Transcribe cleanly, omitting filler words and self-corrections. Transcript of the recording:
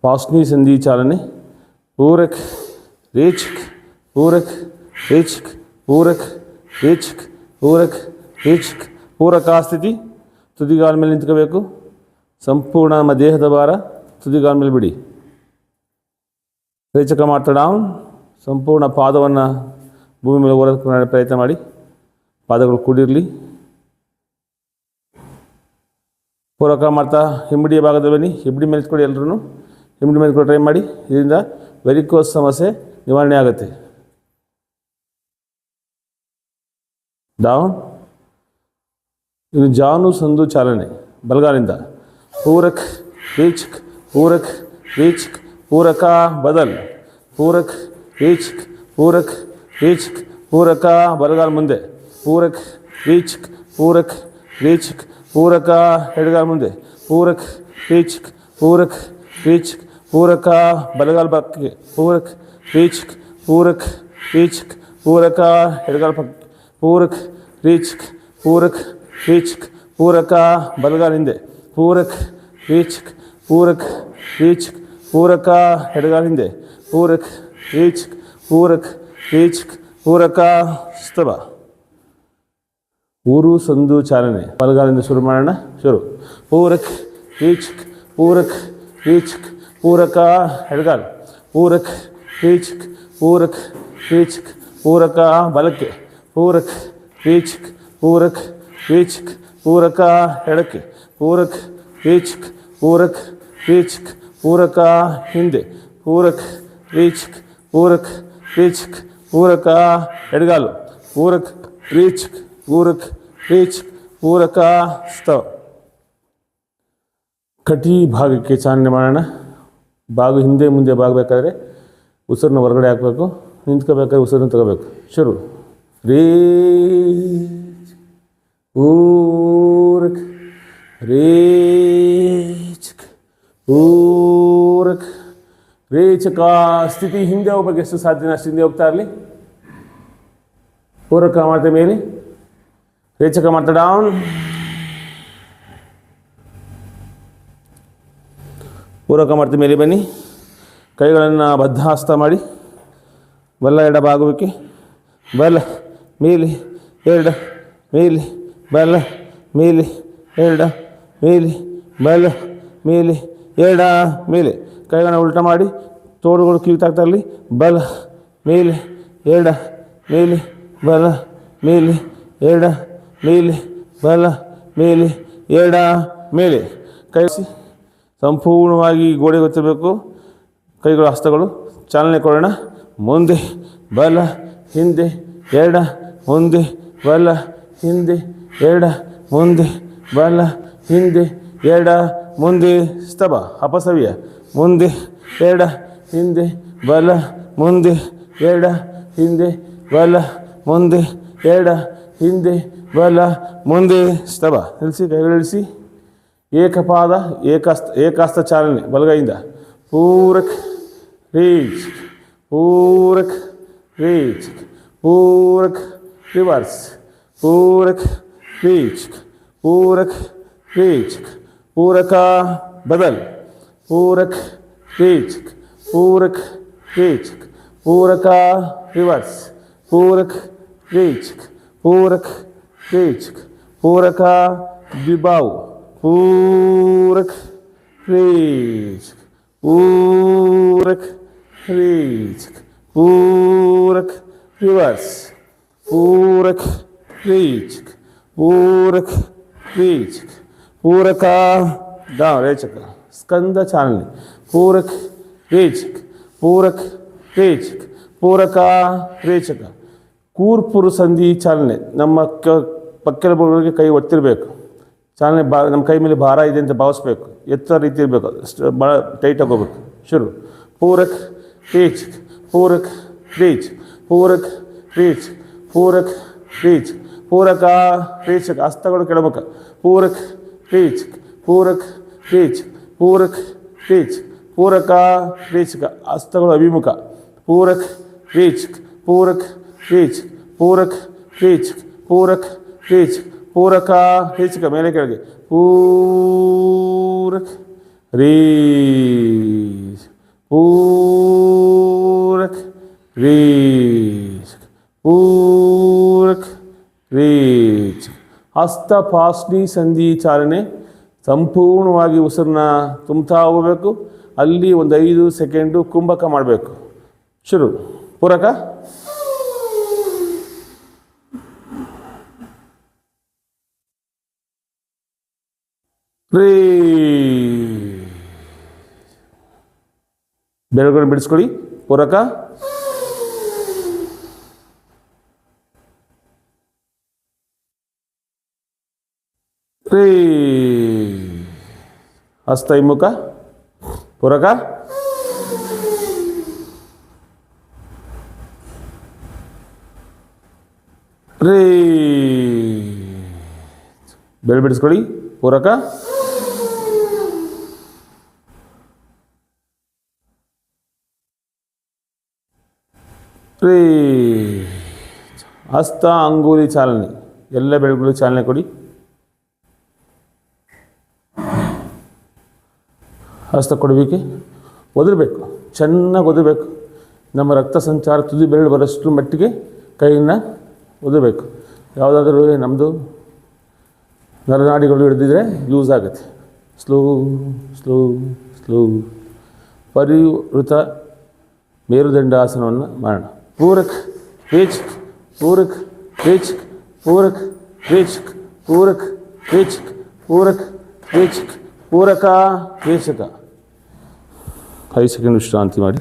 पासनी संधि चालने पूरक रेचक पूरक रेचक पूरक रेचक पूरक रेचक पूरक स्थिति ತುದಿಗಾಲ ಮೇಲೆ ನಿಂತ್ಕೋಬೇಕು. ಸಂಪೂರ್ಣ ನಮ್ಮ ದೇಹದ ಭಾರ ತುದಿಗಾಲ ಮೇಲೆ ಬಿಡಿ. ರೇಚಕ ಮಾಡ್ತಾ ಡೌನ್. ಸಂಪೂರ್ಣ ಪಾದವನ್ನು ಭೂಮಿ ಮೇಲೆ ಓಡೋದಕ್ಕೆ ಪ್ರಯತ್ನ ಮಾಡಿ. ಪಾದಗಳು ಕೂಡಿರಲಿ. ಪೂರಕ ಮಾಡ್ತಾ ಹಿಂಬಡಿಯ ಭಾಗದ ಬನ್ನಿ. ಹಿಂಬಡಿ ಮೇಲೆ ಇಟ್ಕೊಳ್ಳಿ. ಎಲ್ಲರೂ ಹಿಂಬಡಿ ಮೇಲೆ ಟ್ರೈ ಮಾಡಿ. ಇದರಿಂದ ವೆರಿಕೋಸ್ ಸಮಸ್ಯೆ ನಿವಾರಣೆ ಆಗುತ್ತೆ. ಡೌನ್. ಇದು ಜಾನು ಸಂದು ಚಾಲನೆ ಬಲಗಾಲಿಂದ. पूरक रेचक पूरक रेचक पूरक बदल पूरक रेचक पूरक रेचक पूरक बलगाल मुंदे पूरक रेचक पूरक रेचक पूरक एडगाल मुंदे पूरक रेचक पूरक रेचक पूरक बलगाल पक्के पूरक रेचक पूरक रेचक पूरक एडगाल पक्के पूरक रेचक पूरक रेचक पूरक बलगाल हिंदे पूरक रेचक पूरक रेचक पूरक एडगाल हिंदे पूरक रेचक पूरक रेचक पूरक स्तभ. ಊರು ಸಂದು ಚಾಲನೆ ಬಲಗಾಲಿಂದ ಶುರು ಮಾಡೋಣ. ಶುರು. पूरक रेचक पूरक रेचक पूरक एडगाल पूरक रेचक पूरक रेचक पूरक बलಕ್ಕೆ पूरक रेचक पूरक रेचक पूरक एडಕ್ಕೆ पूरक रेचक पूरक रेचक पूरक हिंदे पूरक रेचक पूरक रेचक पूरक एडगाಲು पूरक रेचक पूरक रेचक पूरक ಸ್ತವ. ಕಟಿ ಭಾಗಕ್ಕೆ ಚಾಲನೆ ಮಾಡೋಣ. ಭಾಗ ಹಿಂದೆ ಮುಂದೆ ಬಾಗಬೇಕಾದ್ರೆ ಉಸಿರನ್ನ ಹೊರಗಡೆ ಹಾಕಬೇಕು. ನಿಂತ್ಕೋಬೇಕಾದ್ರೆ ಉಸಿರನ್ನ ತಗೋಬೇಕು. ಶುರು. पूरक रेचक पूरक रेचक ಸ್ಥಿತಿ ಹಿಂದೆ ಹೋಗ್ಬೇಕು. ಎಷ್ಟು ಸಾಧ್ಯನ ಅಷ್ಟು ಹಿಂದೆ ಹೋಗ್ತಾ ಇರಲಿ. ಪೂರಕ ಮಾಡ್ತಾ ಮೇಲೆ, ರೇಚಕ ಮಾಡ್ತಾ ಡೌನ್. ಪೂರಕ ಮಾಡ್ತಾ ಮೇಲೆ ಬನ್ನಿ. ಕೈಗಳನ್ನು ಬದ್ಧಹಸ್ತ ಮಾಡಿ. ಬಲ ಎಡ ಬಾಗುವಿಕೆ. ಬಲ ಮೇಲೆ ಎರಡು ಮೇಲೆ ಬಲ ಮೇಲೆ ಎಡ ಮೇಲೆ ಬಲ ಮೇಲೆ ಎಡ ಮೇಲೆ. ಕೈಗಳನ್ನು ಉಲ್ಟ ಮಾಡಿ ತೋಳುಗಳು ಕಿವಿತಾಗ್ತಾ ಇರಲಿ. ಬಲ ಮೇಲೆ ಎಡ ಮೇಲೆ ಬಲ ಮೇಲೆ ಎಡ ಮೇಲೆ ಬಲ ಮೇಲೆ ಎಡ ಮೇಲೆ. ಕೈ ಸಂಪೂರ್ಣವಾಗಿ ಗೋಡೆ ಗೊತ್ತಿರಬೇಕು. ಕೈಗಳು ಹಸ್ತಗಳು ಚಾಲನೆ ಕೊಡೋಣ. ಮುಂದೆ ಬಲ ಹಿಂದೆ ಎಡ ಮುಂದೆ ಬಲ ಹಿಂದೆ ಎಡ ಮುಂದೆ ಬಲ ಹಿಂದೆ ಎಡ ಮುಂದೆ. ಸ್ತಭ ಅಪಸವ್ಯ. ಮುಂದೆ ಎಡ ಹಿಂದೆ ಬಲ ಮುಂದೆ ಎಡ ಹಿಂದೆ ಬಲ ಮುಂದೆ ಎಡ ಹಿಂದೆ ಬಲ ಮುಂದೆ. ಸ್ತಭ. ನಿಲ್ಲಿಸಿ. ಕೈಗಳು ಇಳಿಸಿ. ಏಕಪಾದ ಏಕಾಸ್ತ ಚಾಲನೆ ಬಲಗೈಯಿಂದ. पूरक रेचक पूरक रेचक पूरक रिवर्स पूरक रेचक पूरक रेचक पूरक बदल पूरक रेचक पूरक रेचक पूरक रिवर्स पूरक रेचक पूरक रेचक पूरक द्विबाहु पूरक रेचक पूरक रेचक पूरक रिवर्स पूरक रेचक पूरक रेचक पूरक डाउन रेचक स्कंद चालने पूरक रेचक पूरक रेचक पूरक रेचक ಕೂರ್ಪುರು ಸಂಧಿ ಚಾಲನೆ. ನಮ್ಮ ಪಕ್ಕೆಲ ಭಾಗಗಳಿಗೆ ಕೈ ಒತ್ತಿರಬೇಕು. ಚಾಲನೆ ನಮ್ಮ ಕೈ ಮೇಲೆ ಭಾರ ಇದೆ ಅಂತ ಭಾವಿಸ್ಬೇಕು. ಎತ್ತರ ರೀತಿ ಇರಬೇಕು. ಭಾಳ ಟೈಟಾಗಿ ಹೋಗ್ಬೇಕು. ಶುರು. पूरक रेचक पूरक रेचक पूरक रेचक पूरक रेचक पूरक रेचक ಹಸ್ತಗಳು ಕೆಳಮುಖ. पूरक रेचक पूरक रेचक पूरक रेचक पूरक रेचक ಹಸ್ತಗಳು ಅಭಿಮುಖ. पूरक रेचक पूरक रेचक पूरक रेचक पूरक रेचक पूरक रेचक ಮೇಲೆ ಕೆಳಗೆ. पूरक ರೇಚ್ ಪೂರಕ್ ರೇಚ್ ಪೂರಕ್ ರೇಚ್. ಹಸ್ತಪಾಸ್ನಿ ಸಂಧಿ ಚಾಲನೆ. ಸಂಪೂರ್ಣವಾಗಿ ಉಸಿರನ್ನ ತುಂಬ್ತಾ ಹೋಗಬೇಕು. ಅಲ್ಲಿ ಒಂದು 5 ಸೆಕೆಂಡು ಕುಂಭಕ ಮಾಡಬೇಕು. ಶುರು. ಪೂರಕ ರೇ. ಬೆರಳುಗಳನ್ನು ಬಿಡಿಸ್ಕೊಳ್ಳಿ. ಪೂರಕ ರೇ. ಹಸ್ತ ಹಿಮ್ಮುಖ. ಪೂರಕ ರೇ. ಬೆರಳು ಬಿಡಿಸ್ಕೊಳ್ಳಿ. ಪೂರಕ ರೇ. ಹಸ್ತ ಅಂಗುಲಿ ಚಾಲನೆ. ಎಲ್ಲ ಬೆರಳುಗಳು ಚಾಲನೆ ಕೊಡಿ. ಹಸ್ತ ಕೊಡಬೇಕೆ, ಒದರಬೇಕು, ಚೆನ್ನಾಗಿ ಒದರಬೇಕು. ನಮ್ಮ ರಕ್ತ ಸಂಚಾರ ತುದಿ ಬೆರಳು ಬರೋಷ್ಟು ಮಟ್ಟಿಗೆ ಕೈಯನ್ನು ಒದರಬೇಕು. ಯಾವುದಾದ್ರೂ ನಮ್ಮದು ನರನಾಡಿಗಳು ಹಿಡಿದಿದ್ರೆ ಲೂಸ್ ಆಗುತ್ತೆ. Slow slow slow. ಪರಿವೃತ ಮೇರುದಂಡಾಸನವನ್ನು ಮಾಡೋಣ. ಪೂರಕ್ ರೇಚಕ್ ಪೂರಕ್ ರೇಚಕ್ ಪೂರಕ್ ರೇಚಕ್ ಪೂರಕ್ ರೇಚಕ್ ಪೂರಕ್ ರೇಚಕ್ ಪೂರಕ ರೇಚಕ. 5 ಸೆಕೆಂಡ್ ವಿಶ್ರಾಂತಿ ಮಾಡಿ.